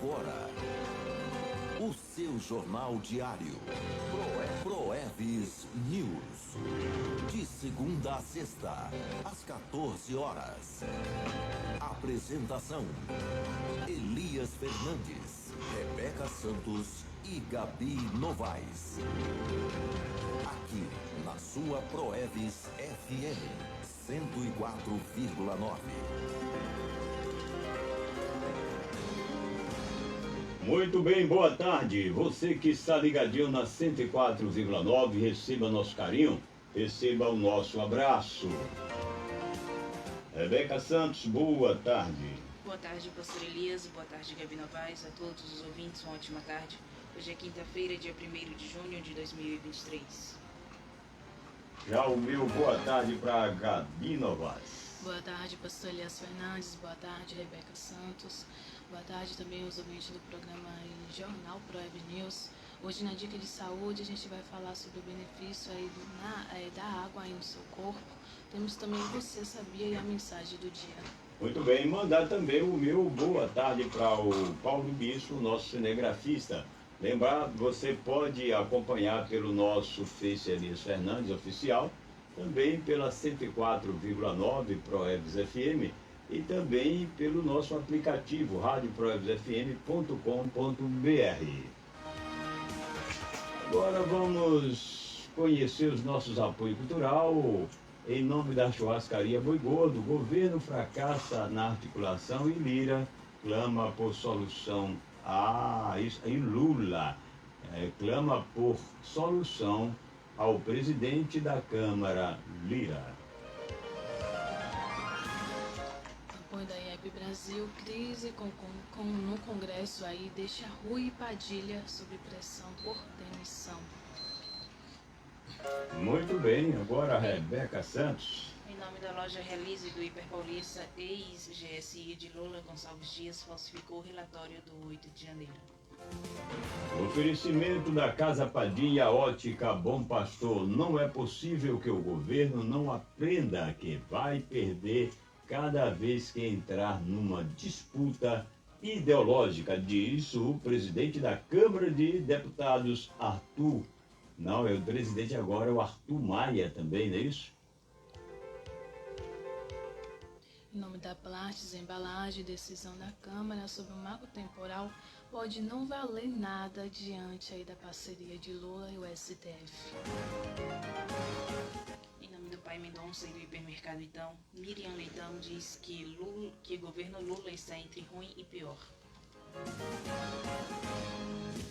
agora o seu jornal diário Proevis News, de segunda a sexta, às 14 horas. Apresentação: Elias Fernandes, Rebeca Santos e Gabi Novaes. Aqui na sua Proevis FM 104,9. Muito bem, boa tarde. Você que está ligadinho na 104,9, receba nosso carinho, receba o nosso abraço. Rebeca Santos, boa tarde. Boa tarde, pastor Elias. Boa tarde, Gabi Novaes. A todos os ouvintes, uma ótima tarde. Hoje é quinta-feira, dia 1º de junho de 2023. Já o meu boa tarde para Gabi Novaes. Boa tarde, pastor Elias Fernandes. Boa tarde, Rebeca Santos. Boa tarde também aos ouvintes do programa Jornal Proevis News. Hoje, na Dica de Saúde, a gente vai falar sobre o benefício aí da água aí no seu corpo. Temos também Você Sabia e a mensagem do dia. Muito bem, mandar também o meu boa tarde para o Paulo Bispo, nosso cinegrafista. Lembrar, você pode acompanhar pelo nosso Face Elias Fernandes Oficial, também pela 104,9 Proevis FM e também pelo nosso aplicativo radioproevisfm.com.br. Agora vamos conhecer os nossos apoios cultural. Em nome da churrascaria Boi Gordo, o governo fracassa na articulação e Lira clama por solução. E Lula clama por solução ao presidente da Câmara, Lira. Apoio da IEP Brasil, crise no Congresso aí deixa Rui Padilha sob pressão por demissão. Muito bem, agora a Rebeca Santos. Em nome da loja Realize do Hiper Paulista, ex-GSI de Lula Gonçalves Dias falsificou o relatório do 8 de janeiro. Oferecimento da Casa Padilha Ótica Bom Pastor. Não é possível que o governo não aprenda que vai perder cada vez que entrar numa disputa ideológica, diz o presidente da Câmara de Deputados, Arthur. Não, é o presidente agora, o Arthur Maia também, não é isso? Em nome da Plastis Embalagem, decisão da Câmara sobre o marco temporal pode não valer nada diante aí da parceria de Lula e o STF. Em nome do pai Mendonça e do hipermercado Então, Miriam Leitão diz que o governo Lula está entre ruim e pior.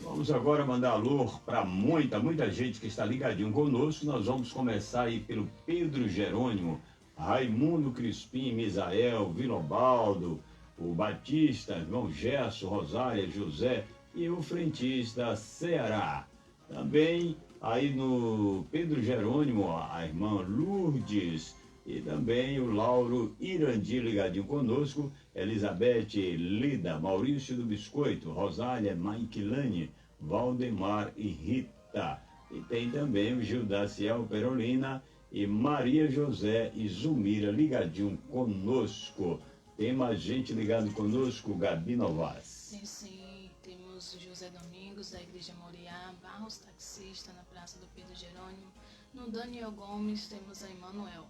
Vamos agora mandar alô para muita gente que está ligadinho conosco. Nós vamos começar aí pelo Pedro Jerônimo, Raimundo Crispim, Misael, Vilobaldo, o Batista, João Gerson, Rosália, José e o frentista Ceará. Também aí no Pedro Jerônimo, a irmã Lourdes e também o Lauro Irandi ligadinho conosco, Elizabeth Lida, Maurício do Biscoito, Rosália, Maikilane, Valdemar e Rita. E tem também o Gildaciel Perolina e Maria José e Zumira ligadinho conosco. Tem mais gente ligado conosco, Gabi Novaes. Sim, temos o José Domingos, da Igreja Moriá, Barros Taxista, na Praça do Pedro Jerônimo. No Daniel Gomes, temos a Emanuel.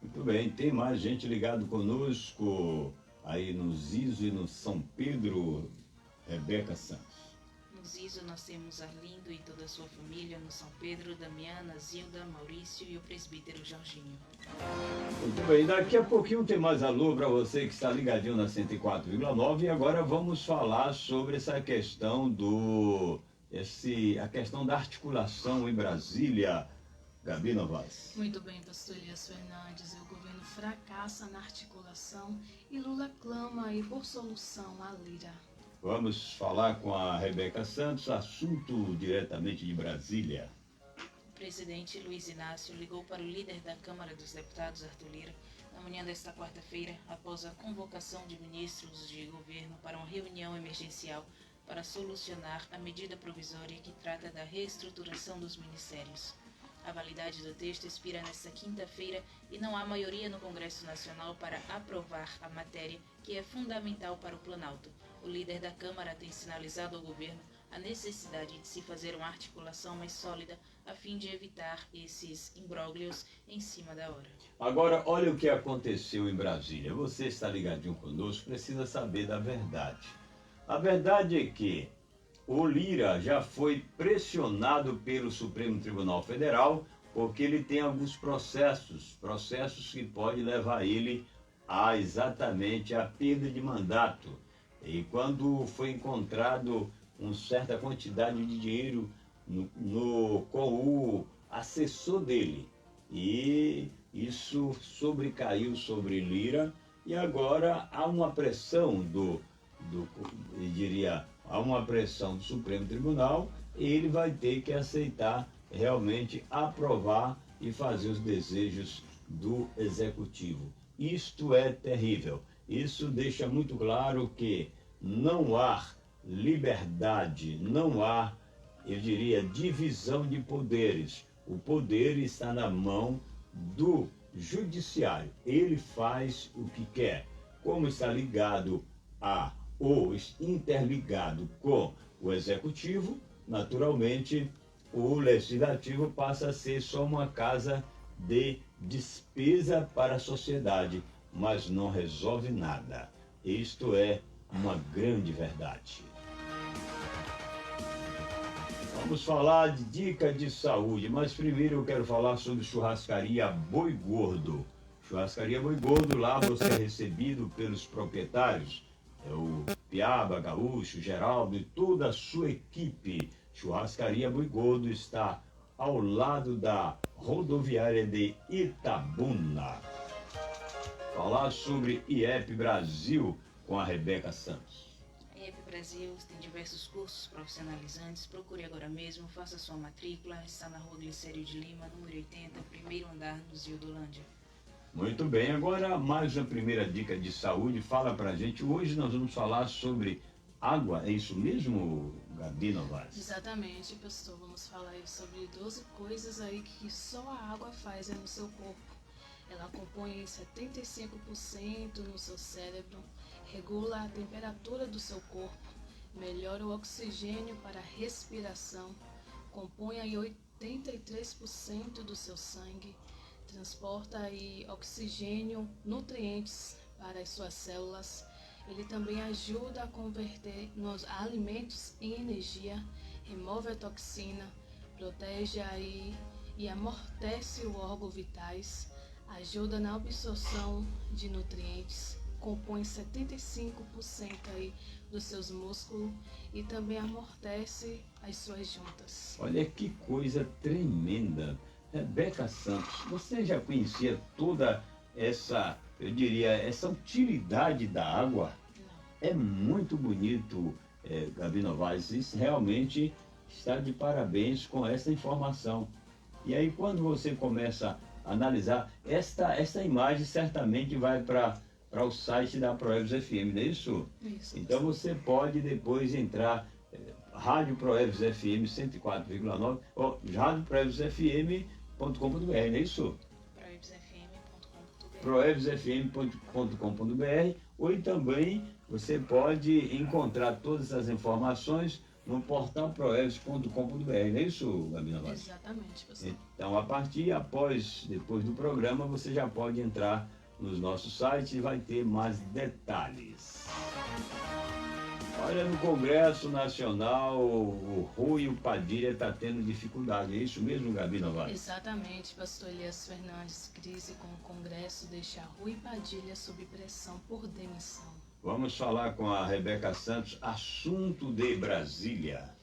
Muito bem, tem mais gente ligado conosco aí no Zizo e no São Pedro, Rebeca Santos. No Zizo nós temos Arlindo e toda a sua família. No São Pedro, Damiana, Zilda, Maurício e o presbítero Jorginho. Muito bem, daqui a pouquinho tem mais alô para você que está ligadinho na 104,9 e agora vamos falar sobre essa questão a questão da articulação em Brasília. Gabi Novaes. Muito bem, pastor Elias Fernandes. O governo fracassa na articulação e Lula clama aí por solução à Lira. Vamos falar com a Rebeca Santos, assunto diretamente de Brasília. O presidente Luiz Inácio ligou para o líder da Câmara dos Deputados, Arthur Lira, na manhã desta quarta-feira, após a convocação de ministros de governo para uma reunião emergencial para solucionar a medida provisória que trata da reestruturação dos ministérios. A validade do texto expira nesta quinta-feira e não há maioria no Congresso Nacional para aprovar a matéria, que é fundamental para o Planalto. O líder da Câmara tem sinalizado ao governo a necessidade de se fazer uma articulação mais sólida a fim de evitar esses imbróglios em cima da hora. Agora, olha o que aconteceu em Brasília. Você está ligadinho conosco, precisa saber da verdade. A verdade é que o Lira já foi pressionado pelo Supremo Tribunal Federal porque ele tem alguns processos que podem levar ele a exatamente a perda de mandato. E quando foi encontrado uma certa quantidade de dinheiro com o assessor dele, e isso sobrecaiu sobre Lira, e agora há uma pressão há uma pressão do Supremo Tribunal, e ele vai ter que aceitar realmente aprovar e fazer os desejos do Executivo. Isto é terrível. Isso deixa muito claro que não há liberdade, não há, eu diria, divisão de poderes. O poder está na mão do judiciário. Ele faz o que quer. Como está ligado ou interligado com o executivo, naturalmente o legislativo passa a ser só uma casa de despesa para a sociedade, mas não resolve nada. Isto é uma grande verdade. Vamos falar de dica de saúde, mas primeiro eu quero falar sobre Churrascaria Boi Gordo. Churrascaria Boi Gordo, lá você é recebido pelos proprietários, o Piaba, Gaúcho, Geraldo e toda a sua equipe. Churrascaria Boi Gordo está ao lado da rodoviária de Itabuna. Falar sobre IEP Brasil com a Rebeca Santos. A IEP Brasil tem diversos cursos profissionalizantes. Procure agora mesmo, faça sua matrícula. Está na rua Glicério de Lima, número 80, primeiro andar, no Ziodolândia. Muito bem, agora mais uma primeira dica de saúde. Fala pra gente, hoje nós vamos falar sobre água, é isso mesmo, Gabi Novaes? Exatamente, pastor. Vamos falar aí sobre 12 coisas aí que só a água faz no seu corpo. Ela compõe 75% no seu cérebro, regula a temperatura do seu corpo, melhora o oxigênio para a respiração, compõe aí 83% do seu sangue, transporta aí oxigênio, nutrientes para as suas células. Ele também ajuda a converter nos alimentos em energia, remove a toxina, protege aí e amortece o órgão vitais, ajuda na absorção de nutrientes, compõe 75% aí dos seus músculos e também amortece as suas juntas. Olha que coisa tremenda. Rebeca Santos, você já conhecia toda essa, eu diria, essa utilidade da água? Não. É muito bonito, Gabi Novaes, isso realmente está de parabéns com essa informação. E aí quando você começa a analisar, esta imagem certamente vai para o site da Proebs FM, não é isso? Isso. Então você pode depois entrar, Rádio Proebs FM 104,9, ou Rádio Proebs FM.com.br, não é isso? proebsfm.com.br, ou também você pode encontrar todas as informações no portal proebs.com.br, não é isso, Gabi Novaes? Exatamente, pessoal. Então, depois do programa, você já pode entrar nos nossos sites e vai ter mais detalhes. Olha, no Congresso Nacional, o Rui Padilha está tendo dificuldade. É isso mesmo, Gabi Novaes? Exatamente, pastor Elias Fernandes. Crise com o Congresso deixa Rui Padilha sob pressão por demissão. Vamos falar com a Rebeca Santos, assunto de Brasília.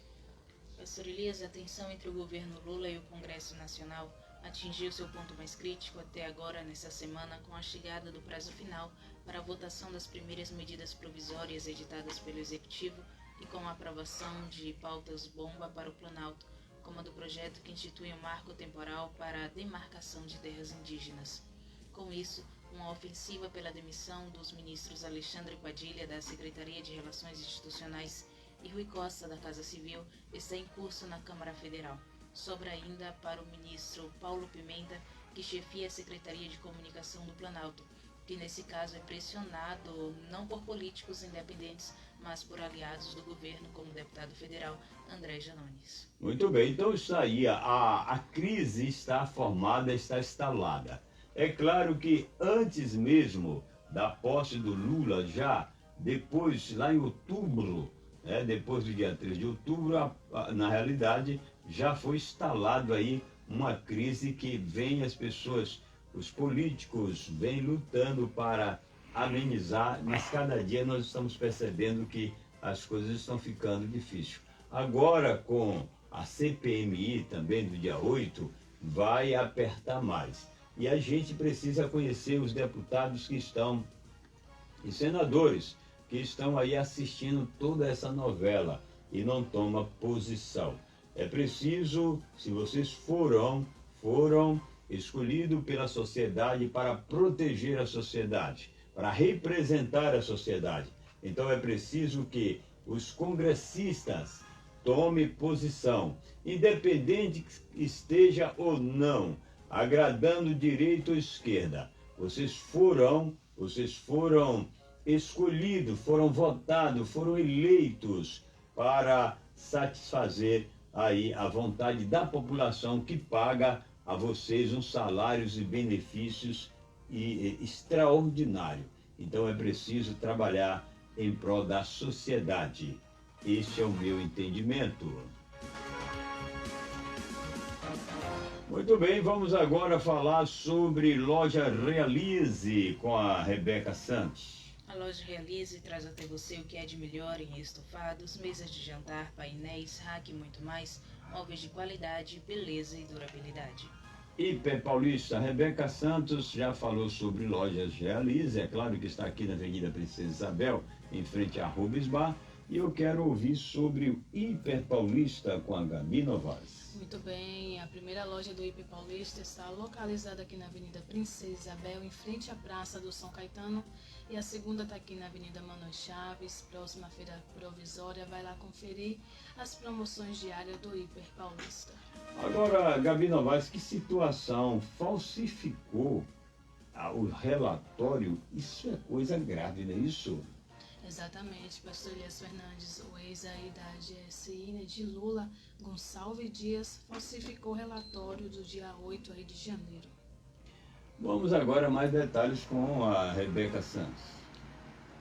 Pastor Elias, a tensão entre o governo Lula e o Congresso Nacional atingiu seu ponto mais crítico até agora, nessa semana, com a chegada do prazo final para a votação das primeiras medidas provisórias editadas pelo Executivo e com a aprovação de pautas bomba para o Planalto, como a do projeto que institui um marco temporal para a demarcação de terras indígenas. Com isso, uma ofensiva pela demissão dos ministros Alexandre Padilha, da Secretaria de Relações Institucionais, e Rui Costa, da Casa Civil, está em curso na Câmara Federal. sobra ainda para o ministro Paulo Pimenta, que chefia a Secretaria de Comunicação do Planalto, que nesse caso é pressionado não por políticos independentes, mas por aliados do governo, como o deputado federal André Janones. Muito bem, então isso aí, a crise está formada, está instalada. É claro que antes mesmo da posse do Lula, já depois, lá em outubro, depois do dia 3 de outubro, na realidade, já foi instalado aí uma crise que vem as pessoas, os políticos, vêm lutando para amenizar, mas cada dia nós estamos percebendo que as coisas estão ficando difíceis. Agora, com a CPMI também do dia 8, vai apertar mais. E a gente precisa conhecer os deputados que estão, e senadores, que estão aí assistindo toda essa novela e não tomam posição. É preciso, se vocês foram escolhidos pela sociedade para proteger a sociedade, para representar a sociedade. Então é preciso que os congressistas tomem posição, independente que esteja ou não agradando direita ou esquerda. Vocês foram escolhidos, foram votados, foram eleitos para satisfazer aí a vontade da população que paga a vocês uns salários e benefícios extraordinários. Então é preciso trabalhar em prol da sociedade. Este é o meu entendimento. Muito bem, vamos agora falar sobre Loja Realize com a Rebeca Santos. A Loja Realize traz até você o que é de melhor em estofados, mesas de jantar, painéis, rack e muito mais, móveis de qualidade, beleza e durabilidade. Hiper Paulista, Rebeca Santos já falou sobre Lojas Realize, é claro que está aqui na Avenida Princesa Isabel, em frente à Rubens Bar, e eu quero ouvir sobre o Hiper Paulista com a Gabi Novaes. Muito bem, a primeira loja do Hiper Paulista está localizada aqui na Avenida Princesa Isabel, em frente à Praça do São Caetano, e a segunda está aqui na Avenida Manuel Chaves, próxima à Feira Provisória. Vai lá conferir as promoções diárias do Hiper Paulista. Agora, Gabi Novaes, que situação? Falsificou o relatório? Isso é coisa grave, não é isso? Exatamente, pastor Elias Fernandes, o ex aí da GSI, de Lula, Gonçalves Dias, falsificou o relatório do dia 8 aí de janeiro. Vamos agora a mais detalhes com a Rebeca Santos.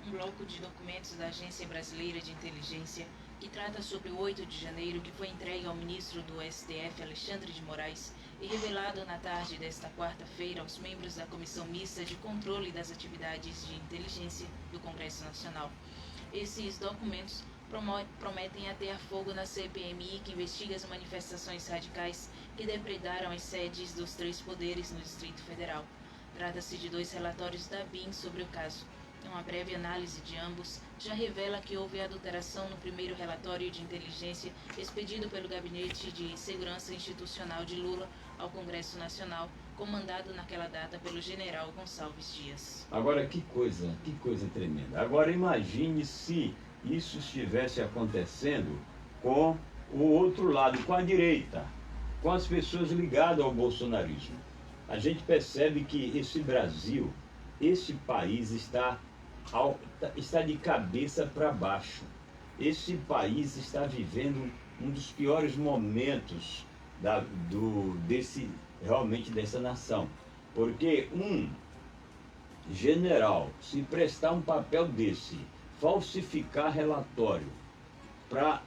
Um bloco de documentos da Agência Brasileira de Inteligência que trata sobre o 8 de janeiro, que foi entregue ao ministro do STF, Alexandre de Moraes, e revelado na tarde desta quarta-feira aos membros da Comissão Mista de Controle das Atividades de Inteligência do Congresso Nacional. Esses documentos prometem atear fogo na CPMI, que investiga as manifestações radicais que depredaram as sedes dos 3 poderes no Distrito Federal. Trata-se de 2 relatórios da BIM sobre o caso. Uma breve análise de ambos já revela que houve adulteração no primeiro relatório de inteligência expedido pelo Gabinete de Segurança Institucional de Lula ao Congresso Nacional, comandado naquela data pelo general Gonçalves Dias. Agora, que coisa tremenda. Agora, imagine se isso estivesse acontecendo com o outro lado, com a direita, com as pessoas ligadas ao bolsonarismo. A gente percebe que esse Brasil, esse país está de cabeça para baixo. Esse país está vivendo um dos piores momentos realmente dessa nação. Porque um general, se prestar um papel desse, falsificar relatório para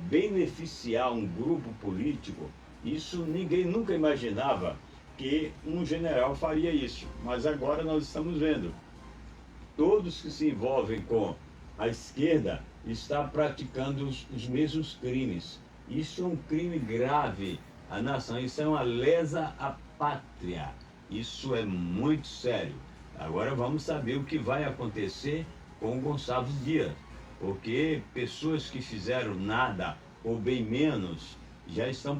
beneficiar um grupo político, isso ninguém nunca imaginava que um general faria isso. Mas agora nós estamos vendo. Todos que se envolvem com a esquerda estão praticando os mesmos crimes. Isso é um crime grave à nação, isso é uma lesa à pátria. Isso é muito sério. Agora vamos saber o que vai acontecer com o Gonçalves Dias, porque pessoas que fizeram nada ou bem menos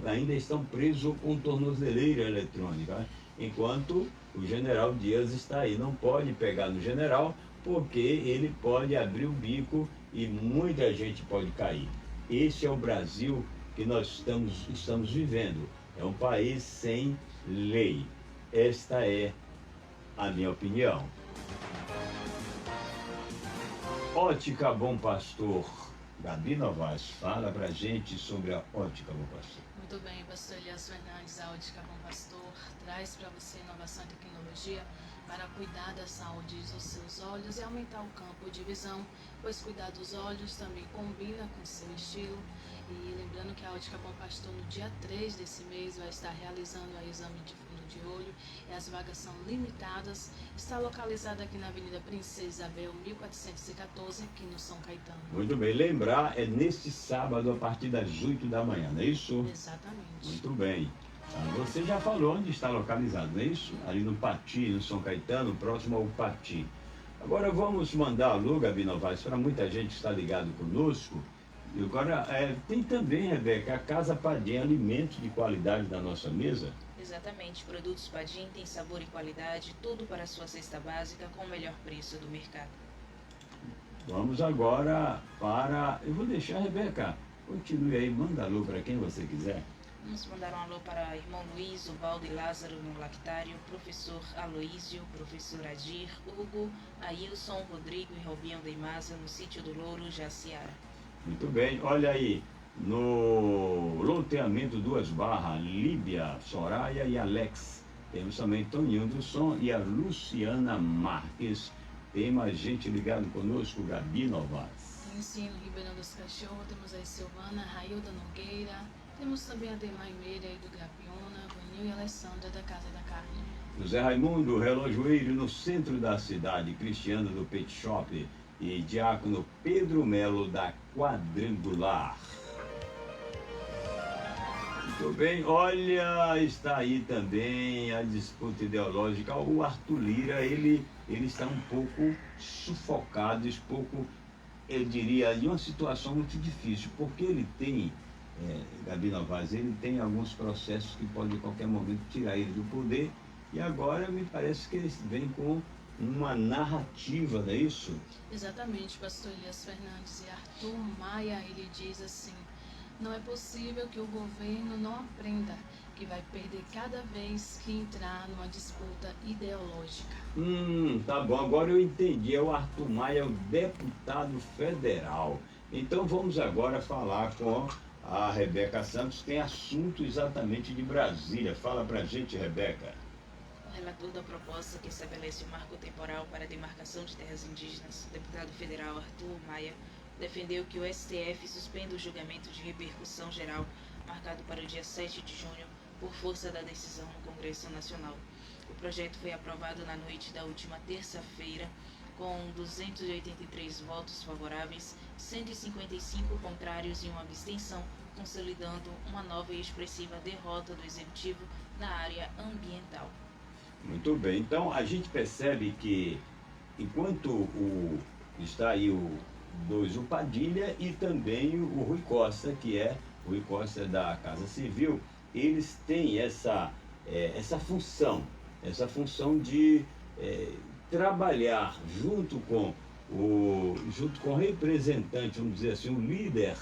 ainda estão presos com tornozeleira eletrônica, enquanto o general Dias está aí. Não pode pegar no general, porque ele pode abrir o bico e muita gente pode cair. Esse é o Brasil que nós estamos vivendo. É um país sem lei. Esta é a minha opinião. Ótica Bom Pastor. Gabi Novaes, fala pra gente sobre a Ótica Bom Pastor. Muito bem, pastor Elias Fernandes, a Ótica Bom Pastor, traz para você inovação e tecnologia para cuidar da saúde dos seus olhos e aumentar o campo de visão, pois cuidar dos olhos também combina com seu estilo. E lembrando que a Ótica Bom Pastor no dia 3 desse mês vai estar realizando o exame de fundo de olho e as vagas são limitadas. Está localizada aqui na Avenida Princesa Isabel, 1414, aqui no São Caetano. Muito bem, lembrar, é neste sábado a partir das 8 da manhã, não é isso? Exatamente. Muito bem. Você já falou onde está localizado, não é isso? Ali no Pati, no São Caetano, próximo ao Pati. Agora vamos mandar alô, Gabi Novaes, para muita gente que está ligado conosco. E agora tem também, Rebeca, a Casa Padim, alimentos de qualidade da nossa mesa. Exatamente, produtos Padim têm sabor e qualidade, tudo para a sua cesta básica com o melhor preço do mercado. Vamos agora para... Eu vou deixar a Rebeca. Continue aí, manda alô para quem você quiser. Vamos mandar um alô para irmão Luiz, Ubaldo e Lázaro no Lactário, professor Aloísio, professor Adir, Hugo, Ailson, Rodrigo e Robinho de Maza no Sítio do Louro, Jaciara. Muito bem, olha aí, no loteamento Duas Barras, Líbia, Soraya e Alex. Temos também Toninho do Som e a Luciana Marques. Tem mais gente ligado conosco, Gabi Novaes. Sim, no Ribeirão dos Cachorros, temos a Silvana, Railda Nogueira, temos também a Demai Meira aí do Gapiona, Vanil e Alessandra da Casa da Carne. José Raimundo, relojoeiro no centro da cidade, Cristiano do Pet Shop e diácono Pedro Melo da Quadrangular. Muito bem, olha, está aí também a disputa ideológica. O Arthur Lira, ele está um pouco sufocado, um pouco, eu diria, em uma situação muito difícil, porque ele tem, Gabi Novaes, ele tem alguns processos que podem, em qualquer momento, tirar ele do poder, e agora me parece que ele vem com uma narrativa, não é isso? Exatamente, pastor Elias Fernandes. E Arthur Maia, ele diz assim: não é possível que o governo não aprenda que vai perder cada vez que entrar numa disputa ideológica. Tá bom, agora eu entendi, é o Arthur Maia, o deputado federal. Então vamos agora falar com a Rebeca Santos, tem assunto exatamente de Brasília. Fala pra gente, Rebeca. O relator da proposta que estabelece o marco temporal para a demarcação de terras indígenas, o deputado federal Arthur Maia, defendeu que o STF suspenda o julgamento de repercussão geral marcado para o dia 7 de junho por força da decisão no Congresso Nacional. O projeto foi aprovado na noite da última terça-feira com 283 votos favoráveis, 155 contrários e uma abstenção, consolidando uma nova e expressiva derrota do Executivo na área ambiental. Muito bem, então a gente percebe que enquanto está aí o Padilha e também o Rui Costa, que é o Rui Costa da Casa Civil, eles têm essa função de trabalhar junto com o representante, vamos dizer assim, o líder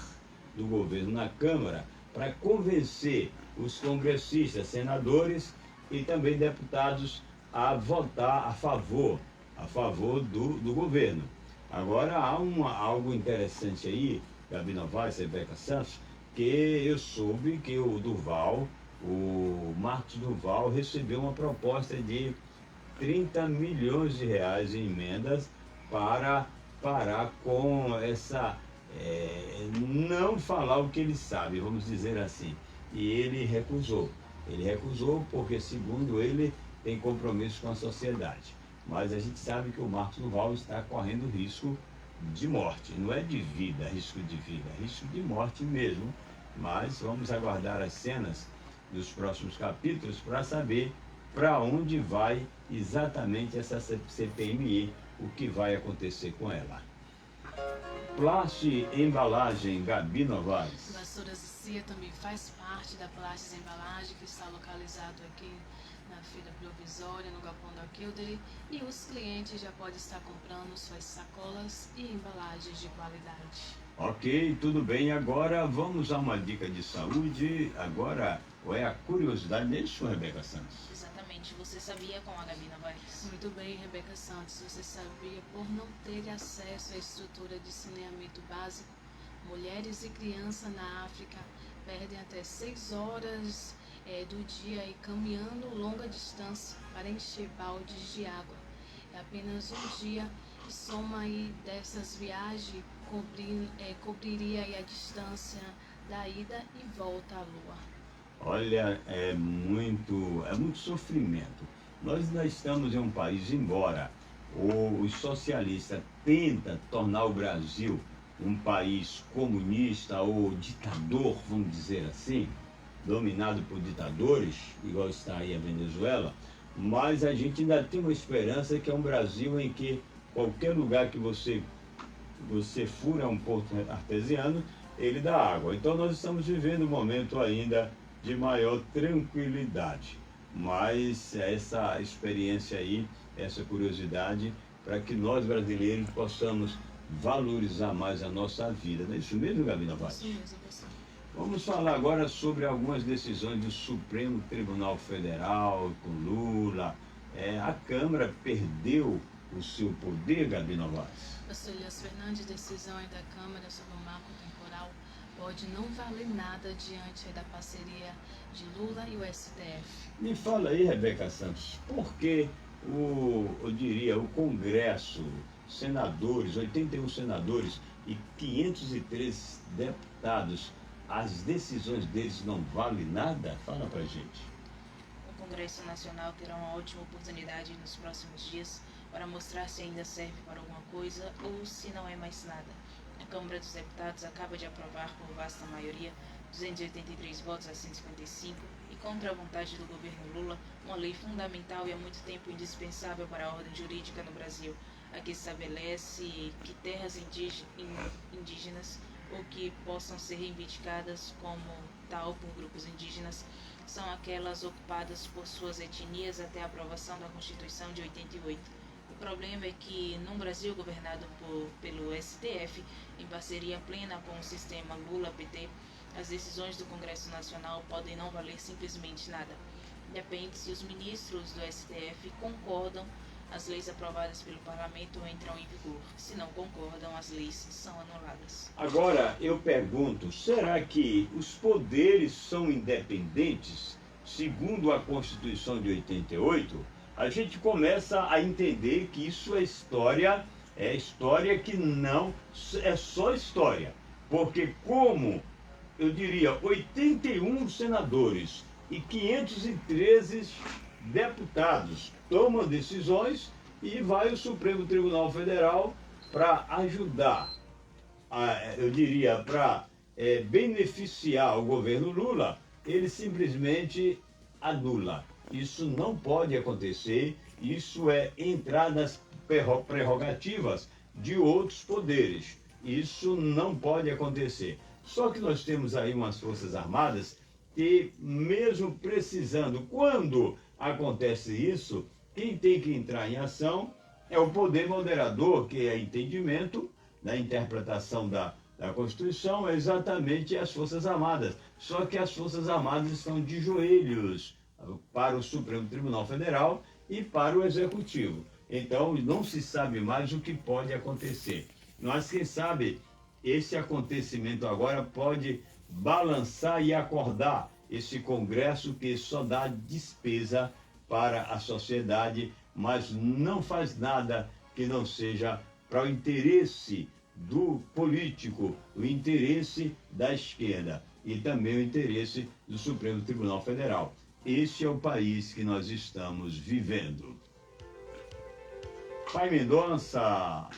do governo na Câmara, para convencer os congressistas, senadores e também deputados a votar a favor do governo. Agora há algo interessante aí, Gabi Novaes, Rebeca Santos, que eu soube que o Marcos Duval recebeu uma proposta de 30 milhões de reais em emendas para parar com essa, não falar o que ele sabe, vamos dizer assim. E ele recusou. Ele recusou porque, segundo ele, tem compromisso com a sociedade. Mas a gente sabe que o Marcos Duval está correndo risco de morte. Não é de vida, risco de vida, é risco de morte mesmo. Mas vamos aguardar as cenas dos próximos capítulos para saber para onde vai exatamente essa CPMI, o que vai acontecer com ela. Plast Embalagem, Gabi Novaes. Vassouras e Cia também faz parte da Plastes Embalagem, que está localizado aqui na Feira Provisória, no Galpão da Kildare, e os clientes já podem estar comprando suas sacolas e embalagens de qualidade. Ok, tudo bem. Agora vamos a uma dica de saúde. Agora ou é a curiosidade disso, Rebeca Santos? Exatamente, você sabia com a Gabi Novaes? Muito bem, Rebeca Santos. Você sabia, por não ter acesso à estrutura de saneamento básico, mulheres e crianças na África perdem até 6 horas do dia e caminhando longa distância para encher baldes de água. É apenas um dia e soma aí dessas viagens cobriria aí a distância da ida e volta à Lua. Olha, é muito sofrimento. Nós ainda estamos em um país, embora os socialistas tentam tornar o Brasil um país comunista ou ditador, vamos dizer assim, dominado por ditadores, igual está aí a Venezuela, mas a gente ainda tem uma esperança que é um Brasil em que qualquer lugar que você fura um poço artesiano, ele dá água. Então nós estamos vivendo um momento ainda de maior tranquilidade. Mas essa experiência aí, essa curiosidade, para que nós brasileiros possamos valorizar mais a nossa vida. Não é isso mesmo, Gabi Novaes? Isso mesmo, professor. Vamos falar agora sobre algumas decisões do Supremo Tribunal Federal com Lula. A Câmara perdeu o seu poder, Gabi Novaes? Pastor Elias Fernandes, decisão aí da Câmara sobre o marco temporal pode não valer nada diante da parceria de Lula e o STF. Me fala aí, Rebeca Santos, por que o Congresso, senadores, 81 senadores e 503 deputados, as decisões deles não valem nada? Fala pra gente. O Congresso Nacional terá uma ótima oportunidade nos próximos dias para mostrar se ainda serve para alguma coisa ou se não é mais nada. A Câmara dos Deputados acaba de aprovar por vasta maioria, 283 votos a 155, e contra a vontade do governo Lula, uma lei fundamental e há muito tempo indispensável para a ordem jurídica no Brasil, a que estabelece que terras indígenas ou que possam ser reivindicadas como tal por grupos indígenas são aquelas ocupadas por suas etnias até a aprovação da Constituição de 88. O problema é que, num Brasil governado pelo STF, em parceria plena com o sistema Lula-PT, as decisões do Congresso Nacional podem não valer simplesmente nada. Depende se os ministros do STF concordam, as leis aprovadas pelo Parlamento entram em vigor. Se não concordam, as leis são anuladas. Agora, eu pergunto, será que os poderes são independentes, segundo a Constituição de 88? A gente começa a entender que isso é história que não é só história. Porque como, eu diria, 81 senadores e 513 deputados tomam decisões e vai o Supremo Tribunal Federal para ajudar, para beneficiar o governo Lula, ele simplesmente anula. Isso não pode acontecer, isso é entrar nas prerrogativas de outros poderes. Isso não pode acontecer. Só que nós temos aí umas Forças Armadas que, mesmo precisando, quando acontece isso, quem tem que entrar em ação é o poder moderador, que é entendimento da interpretação da Constituição, é exatamente as Forças Armadas. Só que as Forças Armadas estão de joelhos para o Supremo Tribunal Federal e para o Executivo. Então, não se sabe mais o que pode acontecer. Mas, quem sabe, esse acontecimento agora pode balançar e acordar esse Congresso que só dá despesa para a sociedade, mas não faz nada que não seja para o interesse do político, o interesse da esquerda e também o interesse do Supremo Tribunal Federal. Este é o país que nós estamos vivendo. Pai Mendonça,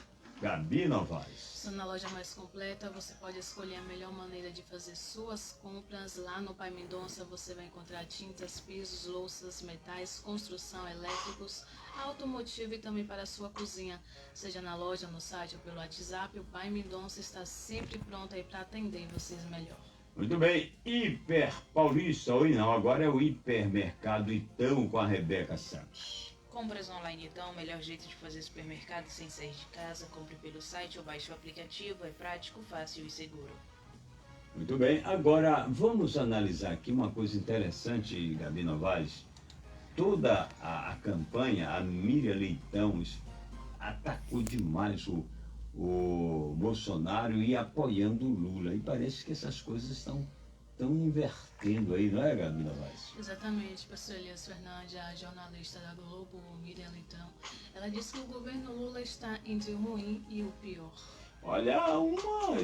Gabi Novaes. Na loja mais completa, você pode escolher a melhor maneira de fazer suas compras. Lá no Pai Mendonça você vai encontrar tintas, pisos, louças, metais, construção, elétricos, automotivo e também para a sua cozinha. Seja na loja, no site ou pelo WhatsApp, o Pai Mendonça está sempre pronto aí para atender vocês melhor. Muito bem, Hiper Paulista, ou não, agora é o Hipermercado Então com a Rebeca Santos. Compras online então, o melhor jeito de fazer supermercado sem sair de casa. Compre pelo site ou baixe o aplicativo, é prático, fácil e seguro. Muito bem, agora vamos analisar aqui uma coisa interessante, Gabi Novaes. Toda a campanha, a Miriam Leitão atacou demais o Bolsonaro e apoiando o Lula. E parece que essas coisas estão invertendo aí, não é, Gabi Novaes? Exatamente, pastor Elias Fernandes, a jornalista da Globo, Miriam Leitão, ela disse que o governo Lula está entre o ruim e o pior. Olha, eu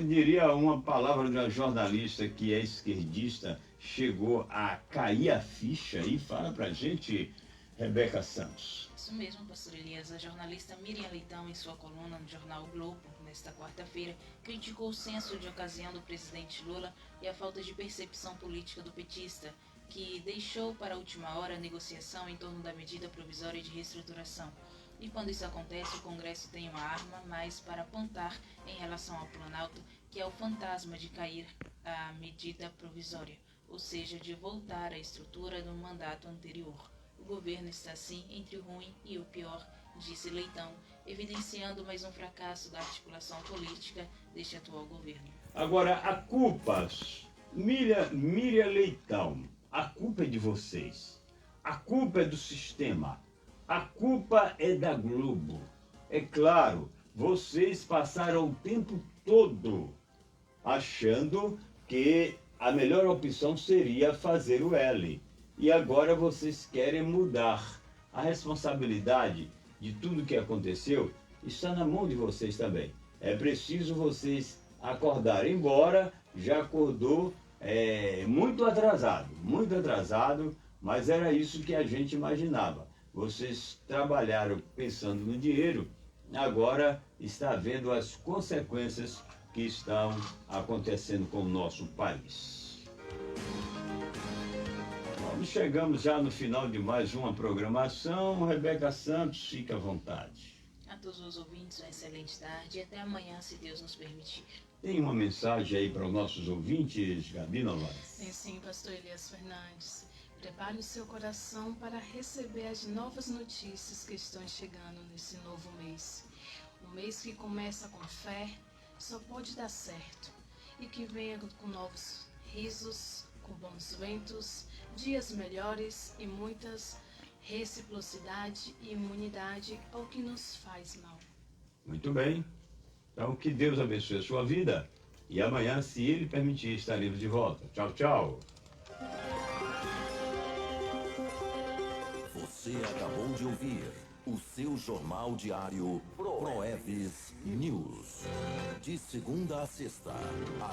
diria uma palavra de uma jornalista que é esquerdista, chegou a cair a ficha e fala pra gente, Rebeca Santos. Isso mesmo, pastor Elias. A jornalista Miriam Leitão, em sua coluna no jornal o Globo, nesta quarta-feira, criticou o censo de ocasião do presidente Lula e a falta de percepção política do petista, que deixou para a última hora a negociação em torno da medida provisória de reestruturação. E quando isso acontece, o Congresso tem uma arma mais para apontar em relação ao Planalto, que é o fantasma de cair a medida provisória, ou seja, de voltar à estrutura do mandato anterior. O governo está, sim, entre o ruim e o pior, disse Leitão, evidenciando mais um fracasso da articulação política deste atual governo. Agora, a culpa, Miriam Leitão, a culpa é de vocês. A culpa é do sistema. A culpa é da Globo. É claro, vocês passaram o tempo todo achando que a melhor opção seria fazer o L. E agora vocês querem mudar. A responsabilidade de tudo que aconteceu está na mão de vocês também. É preciso vocês acordar. Embora já acordou muito atrasado, mas era isso que a gente imaginava. Vocês trabalharam pensando no dinheiro, agora está vendo as consequências que estão acontecendo com o nosso país. Bom, chegamos já no final de mais uma programação. Rebeca Santos, fique à vontade. A todos os ouvintes, uma excelente tarde e até amanhã, se Deus nos permitir. Tem uma mensagem aí para os nossos ouvintes, Gabi Novaes? Tem sim, pastor Elias Fernandes. Prepare o seu coração para receber as novas notícias que estão chegando nesse novo mês. Um mês que começa com fé, só pode dar certo. E que venha com novos risos, com bons ventos, dias melhores e muitas reciprocidade e imunidade ao que nos faz mal. Muito bem. Então, que Deus abençoe a sua vida. E amanhã, se Ele permitir, estaremos de volta. Tchau, tchau. Você acabou de ouvir o seu jornal diário Proeves News. De segunda a sexta,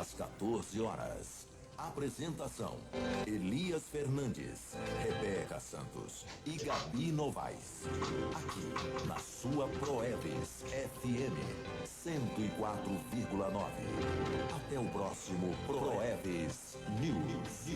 às 14 horas. Apresentação: Elias Fernandes, Rebeca Santos e Gabi Novaes. Aqui na sua Proeves FM 104,9. Até o próximo Proeves News.